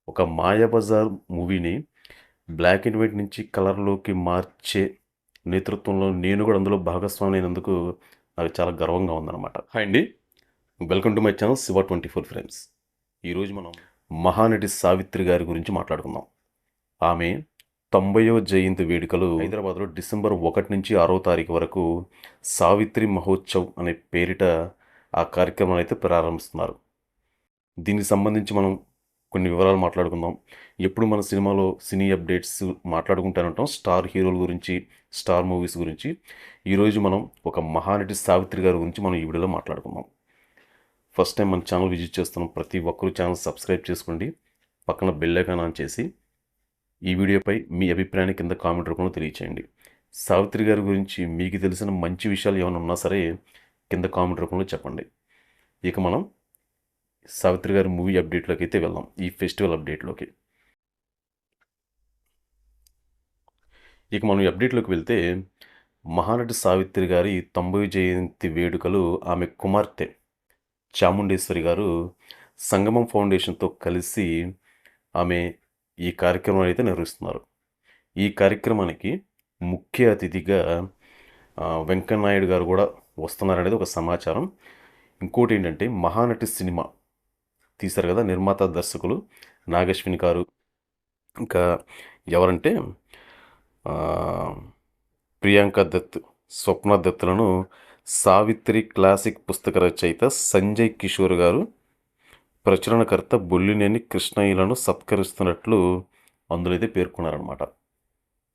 ఒక మాయాబజార్ మూవీని black and white నుంచి కలర్‌లోకి మార్చే నేతృత్వంలో నేను కూడా అందులో భాగస్వామి అయినందుకు నాకు చాలా గర్వంగా ఉందన్నమాట. హాయ్ అండి. Welcome to my channel Shiva 24 frames. ఈరోజు మనం మహానటి సావిత్రి గారి గురించి మాట్లాడుకుందాం. ఆమె 90వ జయంతి వేడుకలు హైదరాబాద్‌లో డిసెంబర్ 1 నుంచి 6వ తారీఖు వరకు సావిత్రి మహోత్సవ్ అనే పేరిట ఆ కార్యక్రమాన్ని అయితే ప్రారంభిస్తున్నారు. దీనికి సంబంధించి మనం కొన్ని వివరాలు మాట్లాడుకుందాం. ఎప్పుడు మన సినిమాలో సినీ అప్డేట్స్ మాట్లాడుకుంటూనే ఉంటాం. స్టార్ హీరోల గురించి, స్టార్ మూవీస్ గురించి. ఈరోజు మనం ఒక మహానటి సావిత్రి గారి గురించి మనం ఈ వీడియోలో మాట్లాడుకుందాం. ఫస్ట్ టైం మన ఛానల్ విజిట్ చేస్తున్నాం ప్రతి ఒక్కరు ఛానల్ సబ్స్క్రైబ్ చేసుకోండి. పక్కన బెల్ ఐకాన్ ఆన్ చేసి ఈ వీడియోపై మీ అభిప్రాయాన్ని కింద కామెంట్ రూపంలో తెలియచేయండి. సావిత్రి గారి గురించి మీకు తెలిసిన మంచి విషయాలు ఏమైనా ఉన్నా సరే కింద కామెంట్ రూపంలో చెప్పండి. ఇక మనం సావిత్రి గారి మూవీ అప్డేట్లోకి అయితే వెళ్దాం. ఈ ఫెస్టివల్ అప్డేట్లోకి ఇక మనం ఈ అప్డేట్లోకి వెళ్తే మహానటి సావిత్రి గారి 90వ జయంతి వేడుకలు ఆమె కుమార్తె చాముండేశ్వరి గారు సంగమం ఫౌండేషన్తో కలిసి ఆమె ఈ కార్యక్రమాన్ని అయితే నిర్వహిస్తున్నారు. ఈ కార్యక్రమానికి ముఖ్య అతిథిగా వెంకయ్యనాయుడు గారు కూడా వస్తున్నారనేది ఒక సమాచారం. ఇంకోటి ఏంటంటే మహానటి సినిమా తీశారు కదా నిర్మాత దర్శకులు నాగశ్విని గారు, ఇంకా ఎవరంటే ప్రియాంక దత్, స్వప్న దత్తులను సావిత్రి క్లాసిక్ పుస్తక రచయిత సంజయ్ కిషోర్ గారు, ప్రచురణకర్త బొల్లినేని కృష్ణయ్యలను సత్కరిస్తున్నట్లు అందులో అయితే పేర్కొన్నారనమాట.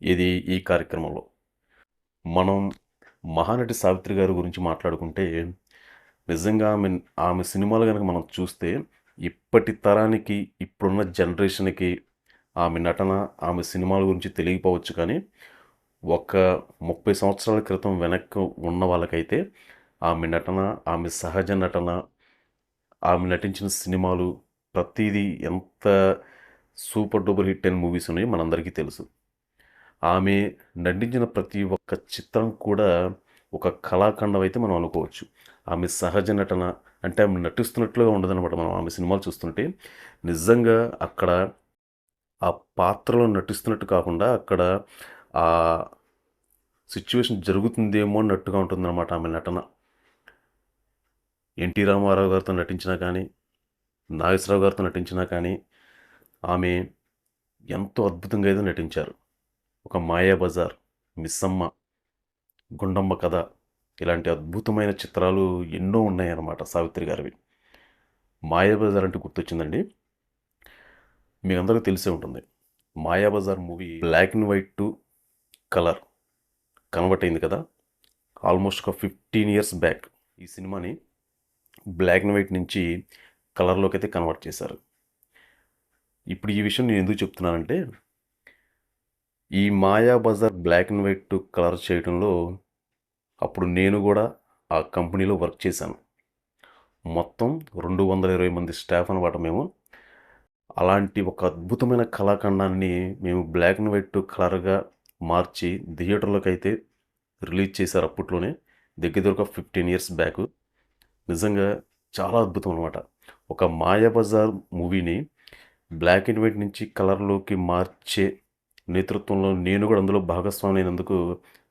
ఇది ఈ కార్యక్రమంలో మనం మహానటి సావిత్రి గారి గురించి మాట్లాడుకుంటే నిజంగా ఆమె సినిమాలు కనుక మనం చూస్తే ఇప్పటి తరానికి ఇప్పుడున్న జనరేషన్కి ఆమె నటన, ఆమె సినిమాల గురించి తెలియకపోవచ్చు, కానీ ఒక 30 సంవత్సరాల క్రితం వెనక్కి ఉన్న వాళ్ళకైతే ఆమె నటన, ఆమె సహజ నటన, ఆమె నటించిన సినిమాలు ప్రతిదీ ఎంత సూపర్ డూపర్ హిట్ అయిన మూవీస్ ఉన్నాయో మనందరికీ తెలుసు. ఆమె నటించిన ప్రతి ఒక్క చిత్రం కూడా ఒక కళాఖండం అయితే మనం అనుకోవచ్చు. ఆమె సహజ నటన అంటే ఆమె నటిస్తున్నట్లుగా ఉండదన్నమాట. మనం ఆమె సినిమాలు చూస్తుంటే నిజంగా అక్కడ ఆ పాత్రలో నటిస్తున్నట్టు కాకుండా అక్కడ ఆ సిచ్యువేషన్ జరుగుతుందేమో అన్నట్టుగా ఉంటుందన్నమాట ఆమె నటన. ఎన్టీ రామారావు గారితో నటించినా కానీ, నాగేశ్వరరావు గారితో నటించినా కానీ ఆమె ఎంతో అద్భుతంగా అయితే నటించారు. ఒక మాయాబజార్, మిస్సమ్మ, గుండమ్మ కథ ఇలాంటి అద్భుతమైన చిత్రాలు ఎన్నో ఉన్నాయన్నమాట సావిత్రి గారివి. మాయాబజార్ అంటే గుర్తొచ్చిందండి, మీకు అందరికీ తెలిసే ఉంటుంది. Mayabazar movie black and white to colour convert అయింది కదా, ఆల్మోస్ట్ ఒక 15 ఇయర్స్ బ్యాక్ ఈ సినిమాని బ్లాక్ అండ్ వైట్ నుంచి కలర్లోకి అయితే కన్వర్ట్ చేశారు. ఇప్పుడు ఈ విషయం నేను ఎందుకు చెప్తున్నానంటే, ఈ Mayabazar black and white to colour చేయడంలో అప్పుడు నేను కూడా ఆ కంపెనీలో వర్క్ చేశాను. మొత్తం 220 మంది స్టాఫ్ అనమాట మేము. అలాంటి ఒక అద్భుతమైన కళాఖండాన్ని మేము బ్లాక్ అండ్ వైట్ టు కలర్గా మార్చి థియేటర్లోకి అయితే రిలీజ్ చేశారు అప్పట్లోనే. దగ్గర ఒక 15 ఇయర్స్ బ్యాక్. నిజంగా చాలా అద్భుతం అనమాట. ఒక మాయాబజార్ మూవీని బ్లాక్ అండ్ వైట్ నుంచి కలర్లోకి మార్చే నేతృత్వంలో నేను కూడా అందులో భాగస్వామి అయినందుకు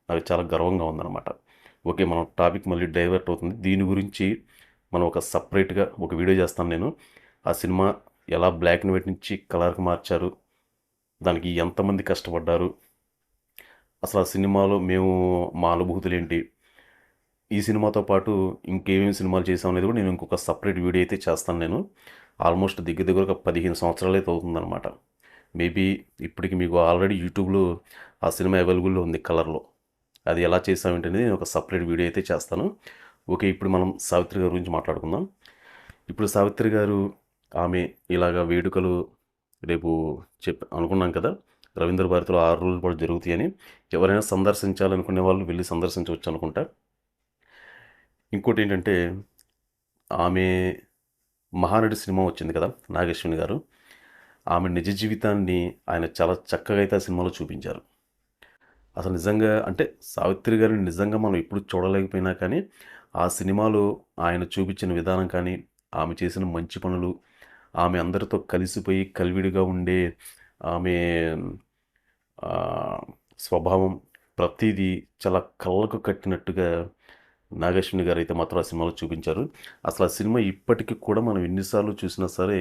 నాకు చాలా గర్వంగా ఉందన్నమాట. ఓకే, మనం టాపిక్ మళ్ళీ డైవర్ట్ అవుతుంది. దీని గురించి మనం ఒక సపరేట్గా ఒక వీడియో చేస్తాను నేను. ఆ సినిమా ఎలా బ్లాక్ అండ్ వైట్ నుంచి కలర్కి మార్చారు, దానికి ఎంతమంది కష్టపడ్డారు, అసలు ఆ సినిమాలో మేము మా అనుభూతులు ఏంటి, ఈ సినిమాతో పాటు ఇంకేమేమి సినిమాలు చేసాం అనేది కూడా నేను ఇంకొక సపరేట్ వీడియో అయితే చేస్తాను నేను. ఆల్మోస్ట్ దగ్గర ఒక 15 సంవత్సరాలు అయితే అవుతుందన్నమాట. మేబీ ఇప్పటికి మీకు ఆల్రెడీ యూట్యూబ్లో ఆ సినిమా అవైలబుల్లో ఉంది కలర్లో. అది ఎలా చేసామేంటి అనేది నేను ఒక సపరేట్ వీడియో అయితే చేస్తాను. ఓకే, ఇప్పుడు మనం సావిత్రి గారి గురించి మాట్లాడుకుందాం. ఇప్పుడు సావిత్రి గారు ఆమె ఇలాగ వేడుకలు రేపు అనుకున్నాం కదా, రవీంద్ర భారతిలో 6 రోజుల పాటు జరుగుతాయని. ఎవరైనా సందర్శించాలనుకునే వాళ్ళు వెళ్ళి సందర్శించవచ్చు అనుకుంటా. ఇంకోటి ఏంటంటే ఆమె మహానటి సినిమా వచ్చింది కదా, నాగశ్విని గారు, ఆమె నిజ జీవితాన్ని ఆయన చాలా చక్కగా అయితే ఆ సినిమాలో చూపించారు. అసలు నిజంగా అంటే సావిత్రి గారిని నిజంగా మనం ఎప్పుడు చూడలేకపోయినా కానీ ఆ సినిమాలో ఆయన చూపించిన విధానం కానీ, ఆమె చేసిన మంచి పనులు, ఆమె అందరితో కలిసిపోయి కలివిడిగా ఉండే ఆమె ఆ, స్వభావం ప్రతిదీ చాలా కళ్ళకు కట్టినట్టుగా నాగేశ్వని గారు అయితే మాత్రం ఆ సినిమాలో చూపించారు. అసలు ఆ సినిమా ఇప్పటికీ కూడా మనం ఎన్నిసార్లు చూసినా సరే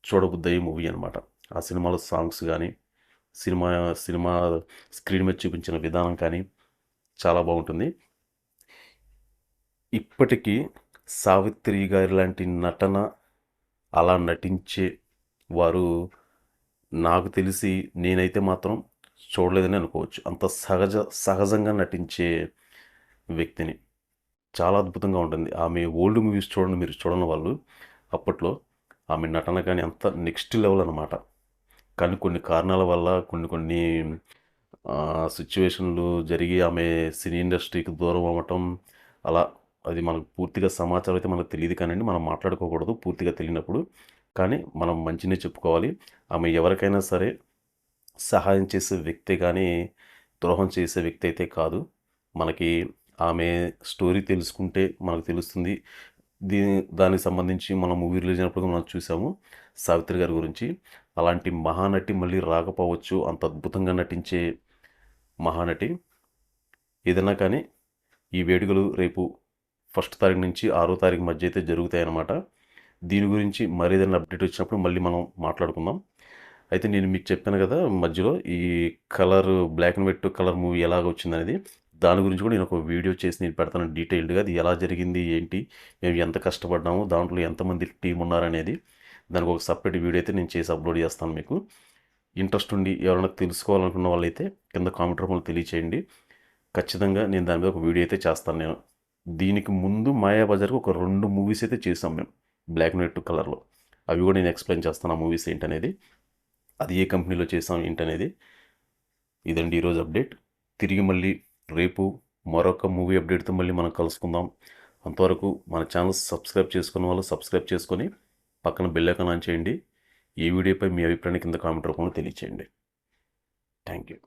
చూడబుద్దయ్యే మూవీ అనమాట. ఆ సినిమాలో సాంగ్స్ కానీ సినిమా సినిమా స్క్రీన్ మీద చూపించిన విధానం కానీ చాలా బాగుంటుంది. ఇప్పటికీ సావిత్రి గారి లాంటి నటన అలా నటించే వారు నాకు తెలిసి నేనైతే మాత్రం చూడలేదని అనుకోవచ్చు. అంత సహజంగా నటించే వ్యక్తిని. చాలా అద్భుతంగా ఉంటుంది. ఆమె ఓల్డ్ మూవీస్ చూడండి, మీరు చూడని వాళ్ళు అప్పట్లో ఆమె నటన కానీ అంత నెక్స్ట్ లెవెల్ అనమాట. కానీ కొన్ని కారణాల వల్ల కొన్ని కొన్ని సిచ్యువేషన్లు జరిగి ఆమె సినీ ఇండస్ట్రీకి దూరం అవ్వటం అలా అది మనకు పూర్తిగా సమాచారం అయితే మనకు తెలియదు కానండి, మనం మాట్లాడుకోకూడదు పూర్తిగా తెలియనప్పుడు. కానీ మనం మంచినే చెప్పుకోవాలి. ఆమె ఎవరికైనా సరే సహాయం చేసే వ్యక్తే కానీ ద్రోహం చేసే వ్యక్తి అయితే కాదు. మనకి ఆమె స్టోరీ తెలుసుకుంటే మనకు తెలుస్తుంది. దానికి సంబంధించి మనం మూవీ రిలీజ్ అయినప్పుడు మనం చూసాము సావిత్రి గారి గురించి. అలాంటి మహానటి మళ్ళీ రాకపోవచ్చు. అంత అద్భుతంగా నటించే మహానటి. ఏదైనా కానీ ఈ వేడుకలు రేపు 1 తారీఖు నుంచి 6 తారీఖు మధ్య అయితే జరుగుతాయన్నమాట. దీని గురించి మరేదైనా అప్డేట్ వచ్చినప్పుడు మళ్ళీ మనం మాట్లాడుకుందాం. అయితే నేను మీకు చెప్పాను కదా మధ్యలో ఈ colour black and white colour movie ఎలాగ వచ్చిందనేది, దాని గురించి కూడా నేను ఒక వీడియో చేసి నేను పెడతాను డీటెయిల్డ్గా. అది ఎలా జరిగింది ఏంటి, మేము ఎంత కష్టపడ్డాము, దాంట్లో ఎంతమంది టీం ఉన్నారనేది. దానికి ఒక సపరేట్ వీడియో అయితే నేను చేసి అప్లోడ్ చేస్తాను. మీకు ఇంట్రెస్ట్ ఉండి ఎవరైనా తెలుసుకోవాలనుకున్న వాళ్ళైతే కింద కామెంట్ రూపంలో తెలియచేయండి. ఖచ్చితంగా నేను దాని మీద ఒక వీడియో అయితే చేస్తాను నేను. దీనికి ముందు మాయాబజార్కి ఒక 2 మూవీస్ అయితే చేసాం మేము బ్లాక్ అండ్ వైట్ కలర్లో. అవి కూడా నేను ఎక్స్ప్లెయిన్ చేస్తాను ఆ మూవీస్ ఏంటనేది, అది ఏ కంపెనీలో చేసాం ఏంటనేది. ఇదండి ఈరోజు అప్డేట్. తిరిగి మళ్ళీ రేపు మరొక మూవీ అప్డేట్తో మళ్ళీ మనం కలుసుకుందాం. అంతవరకు మన ఛానల్ సబ్స్క్రైబ్ చేసుకున్న వాళ్ళు సబ్స్క్రైబ్ చేసుకొని పక్కన బెల్ ఐకాన్ ఆన్ చేయండి. ఈ వీడియోపై మీ అభిప్రాయాన్ని కింద కామెంట్ రూపంలో తెలియచేయండి. Thank you.